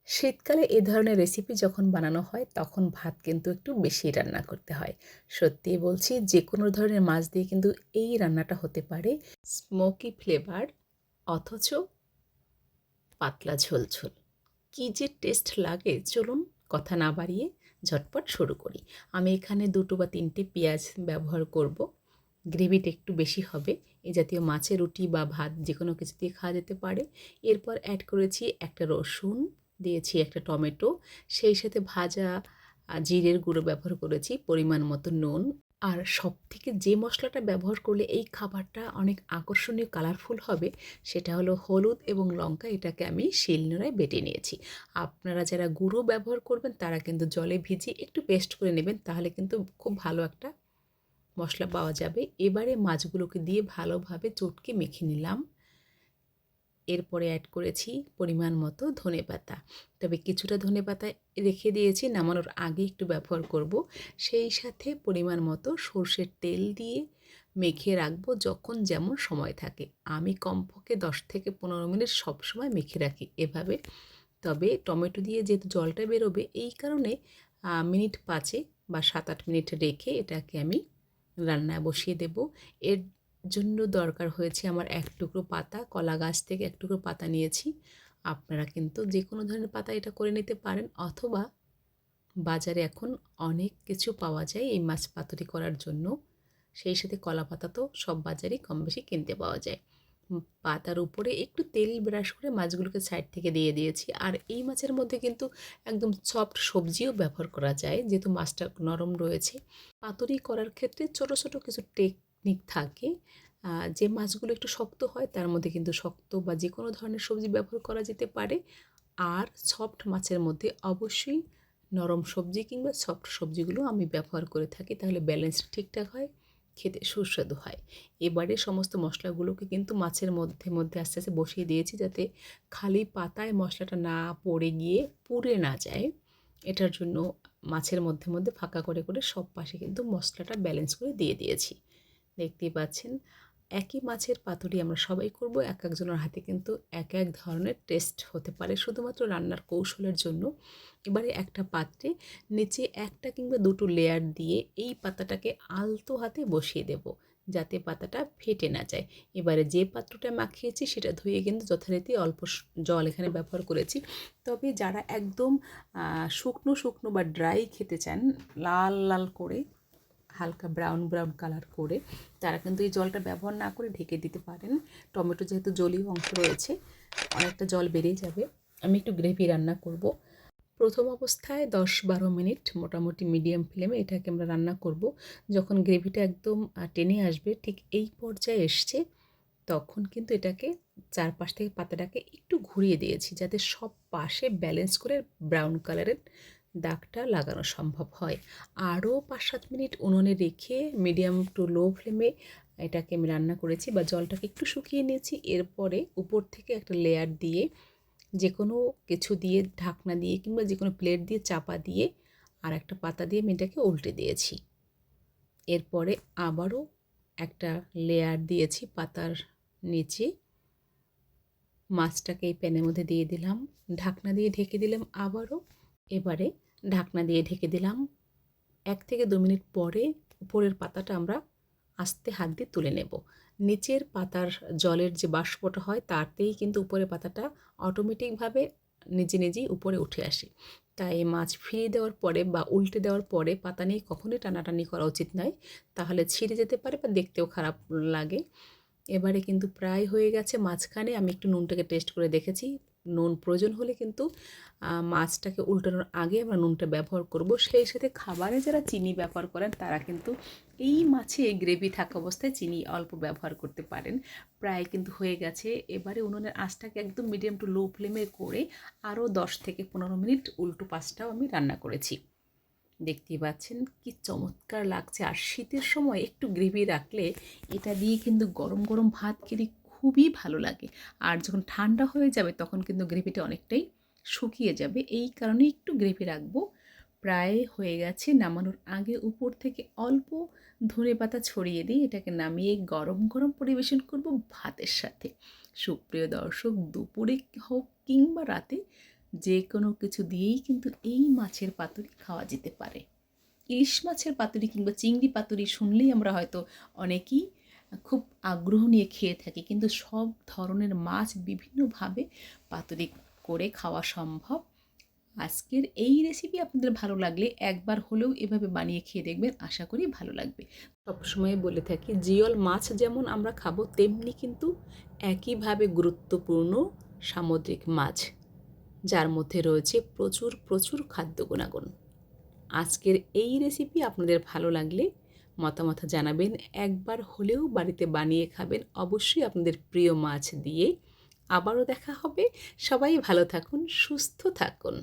শীতকালে এ ধরনের রেসিপি যখন বানানো হয় তখন ভাত কিন্তু একটু বেশি রান্না করতে হয়। সত্যিই বলছি যে কোনো ধরনের মাছ দিয়ে কিন্তু এই রান্নাটা হতে পারে স্মোকি ফ্লেভার অথচ পাতলা ঝোল। কী যে টেস্ট লাগে চলুন কথা না বাড়িয়ে ঝটপট শুরু করি। আমি এখানে ২ বা ৩টে পেঁয়াজ ব্যবহার করব। গ্রেভিটা একটু বেশি হবে। এ জাতীয় মাছে রুটি বা ভাত যেকোনো কিছু দিয়ে খাওয়া যেতে পারে। এরপর অ্যাড করেছি একটা রসুন, দিয়েছি একটা টমেটো, সেই সাথে ভাজা জিরের গুঁড়ো ব্যবহার করেছি, পরিমাণ মতো নুন। আর সবথেকে যে মশলাটা ব্যবহার করলে এই খাবারটা অনেক আকর্ষণীয় কালারফুল হবে সেটা হলো হলুদ এবং লঙ্কা। এটাকে আমি শিলনোড়ায় বেটে নিয়েছি। আপনারা যারা গুঁড়ো ব্যবহার করবেন তারা কিন্তু জলে ভিজিয়ে একটু পেস্ট করে নেবেন, তাহলে কিন্তু খুব ভালো একটা মশলা পাওয়া যাবে। এবারে মাছগুলোকে দিয়ে ভালোভাবে চটকে মেখে নিলাম। এরপরে অ্যাড করেছি পরিমাণ মতো ধনেপাতা। তবে কিছুটা ধনেপাতা রেখে দিয়েছি, নামানোর আগে একটু ব্যবহার করব। সেই সাথে পরিমাণ মতো সর্ষের তেল দিয়ে মেখে রাখবো যখন যেমন সময় থাকে। আমি কমপক্ষে 10 থেকে 15 মিনিট সবসময় মেখে রাখি এভাবে। তবে টমেটো দিয়ে যেহেতু জলটা বেরোবে এই কারণে মিনিট 5 বা 7-8 মিনিট রেখে এটাকে আমি রান্নায় বসিয়ে দেব। এর জন্য দরকার হয়েছে আমার 1 টুকরো পাতা, কলা গাছ থেকে 1 টুকরো পাতা নিয়েছি। আপনারা কিন্তু যেকোনো ধরনের পাতা এটা করে নিতে পারেন, অথবা বাজারে এখন অনেক কিছু পাওয়া যায় এই মাছ পাতুরি করার জন্য। সেই সাথে কলা পাতা তো সব বাজারেই কম বেশি কিনতে পাওয়া যায়। পাতার উপরে একটু তেল ব্রাশ করে মাছগুলোকে সাইড থেকে দিয়ে দিয়েছি। আর এই মাছের মধ্যে কিন্তু একদম সফট সবজিও ব্যবহার করা যায়, যেহেতু মাছটা নরম রয়েছে। পাতুরি করার ক্ষেত্রে ছোট ছোট কিছু টেকনিক থাকে। যে মাছগুলো একটু শক্ত হয় তার মধ্যে কিন্তু শক্ত বা যে কোনো ধরনের সবজি ব্যবহার করা যেতে পারে। আর সফট মাছের মধ্যে অবশ্যই নরম সবজি কিংবা সফট সবজিগুলো আমি ব্যবহার করে থাকি, তাহলে ব্যালেন্সটা ঠিকঠাক হয়, খেতে সুস্বাদু হয়। এবারে সমস্ত মশলাগুলোকে কিন্তু মাছের মধ্যে আস্তে আস্তে বসিয়ে দিয়েছি, যাতে খালি পাতায় মশলাটা না পড়ে গিয়ে পুড়ে না যায়। এটার জন্য মাছের মধ্যে ফাঁকা করে করে সব পাশে কিন্তু মশলাটা ব্যালেন্স করে দিয়ে দিয়েছি। দেখতেই পাচ্ছেন, একই মাছের পাতুরি আমরা সবাই করব। এক একজনের হাতে কিন্তু এক এক ধরনের টেস্ট হতে পারে, শুধুমাত্র রান্নার কৌশলের জন্য। এবারে একটা পাত্রে নিচে 1টা কিংবা 2টো লেয়ার দিয়ে এই পাতাটাকে আলতো হাতে বসিয়ে দেব, যাতে পাতাটা ফেটে না যায়। এবারে যে পাত্রটা মাখিয়েছি সেটা ধুয়ে কিন্তু যথারীতি অল্প জল এখানে ব্যবহার করেছি। তবে যারা একদম শুকনো শুকনো বা ড্রাই খেতে চান, লাল লাল করে হালকা ব্রাউন ব্রাউন কালার করে, তারা কিন্তু এই জলটা ব্যবহার না করে ঢেকে দিতে পারেন। টমেটো যেহেতু জলীয় অংশ রয়েছে, অনেকটা জল বেরিয়ে যাবে। আমি একটু গ্রেভি রান্না করব। প্রথম অবস্থায় 10-12 মিনিট মোটামুটি মিডিয়াম ফ্লেমে এটাকে আমরা রান্না করব। যখন গ্রেভিটা একদম টেনে আসবে, ঠিক এই পর্যায়ে এসছে, তখন কিন্তু এটাকে চারপাশ থেকে পাতাটাকে একটু ঘুরিয়ে দিয়েছি, যাতে সব পাশে ব্যালেন্স করে ব্রাউন কালারের দাগটা লাগানো সম্ভব হয়। আরও 5-7 মিনিট উনুনে রেখে মিডিয়াম টু লো ফ্লেমে এটাকে আমি রান্না করেছি, বা জলটাকে একটু শুকিয়ে নিয়েছি। এরপরে উপর থেকে একটা লেয়ার দিয়ে, যে কোনো কিছু দিয়ে ঢাকনা দিয়ে কিংবা যে কোনো প্লেট দিয়ে চাপা দিয়ে আর একটা পাতা দিয়ে আমি এটাকে উল্টে দিয়েছি। এরপরে আবারও একটা লেয়ার দিয়েছি পাতার নিচে। মাছটাকে এই প্যানের মধ্যে দিয়ে দিলাম, ঢাকনা দিয়ে ঢেকে দিলাম আবারও। এবারে ঢাকনা দিয়ে ঢেকে দিলাম। 1 থেকে 2 মিনিট পরে উপরের পাতাটা আমরা আস্তে হাত দিয়ে তুলে নেব। নিচের পাতার জলের যে বাষ্পটা হয় তাতেই কিন্তু উপরের পাতাটা অটোমেটিকভাবে নিজেই উপরে উঠে আসে। তাই মাছ ফিরিয়ে দেওয়ার পরে বা উল্টে দেওয়ার পরে পাতা নিয়ে কখনোই টানাটানি করা উচিত নয়, তাহলে ছিঁড়ে যেতে পারে বা দেখতেও খারাপ লাগে। এবারে কিন্তু প্রায় হয়ে গেছে। মাঝখানে আমি একটু নুনটাকে টেস্ট করে দেখেছি। নুন প্রয়োজন হলে কিন্তু মাছটাকে উল্টানোর আগে আমরা নুনটা ব্যবহার করব। সেই সাথে খাবারে যারা চিনি ব্যবহার করেন তারা কিন্তু এই মাছে গ্রেভি থাকা অবস্থায় চিনি অল্প ব্যবহার করতে পারেন। প্রায় কিন্তু হয়ে গেছে। এবারে উনুনের আঁচটাকে একদম মিডিয়াম টু লো ফ্লেমে করে আরও 10 থেকে 15 মিনিট উল্টো পাশটাও আমি রান্না করেছি। দেখতেই পাচ্ছেন কি চমৎকার লাগছে। আর শীতের সময় একটু গ্রেভি রাখলে এটা দিয়ে কিন্তু গরম গরম ভাত খেতে খুবই ভালো লাগে। আর যখন ঠান্ডা হয়ে যাবে তখন কিন্তু গ্রেভিটা অনেকটাই শুকিয়ে যাবে, এই কারণে একটু গ্রেভি রাখবো। প্রায় হয়ে গেছে। নামানোর আগে উপর থেকে অল্প ধনেপাতা ছড়িয়ে দিয়ে এটাকে নামিয়ে গরম গরম পরিবেশন করব ভাতের সাথে। সুপ্রিয় দর্শক, দুপুরে হোক কিংবা রাতে, যে কোনো কিছু দিয়েই কিন্তু এই মাছের পাতুরি খাওয়া যেতে পারে। ইলিশ মাছের পাতুরি কিংবা চিংড়ি পাতুরি শুনলেই আমরা হয়তো অনেকেই খুব আগ্রহ নিয়ে খেয়ে থাকি, কিন্তু সব ধরনের মাছ বিভিন্নভাবে পাতুরি করে খাওয়া সম্ভব। আজকের এই রেসিপি আপনাদের ভালো লাগলে একবার হলেও এভাবে বানিয়ে খেয়ে দেখবেন, আশা করি ভালো লাগবে। সবসময় বলে থাকি জিওল মাছ যেমন আমরা খাবো, তেমনি কিন্তু একইভাবে গুরুত্বপূর্ণ সামুদ্রিক মাছ, যার মধ্যে রয়েছে প্রচুর প্রচুর খাদ্য গুণাগুণ। আজকের এই রেসিপি আপনাদের ভালো লাগলে মতামত জানাবেন, একবার হলেও বাড়িতে বানিয়ে খাবেন, অবশ্যই আপনাদের প্রিয় মাছ দিয়ে। আবারও দেখা হবে। সবাই ভালো থাকুন, সুস্থ থাকুন।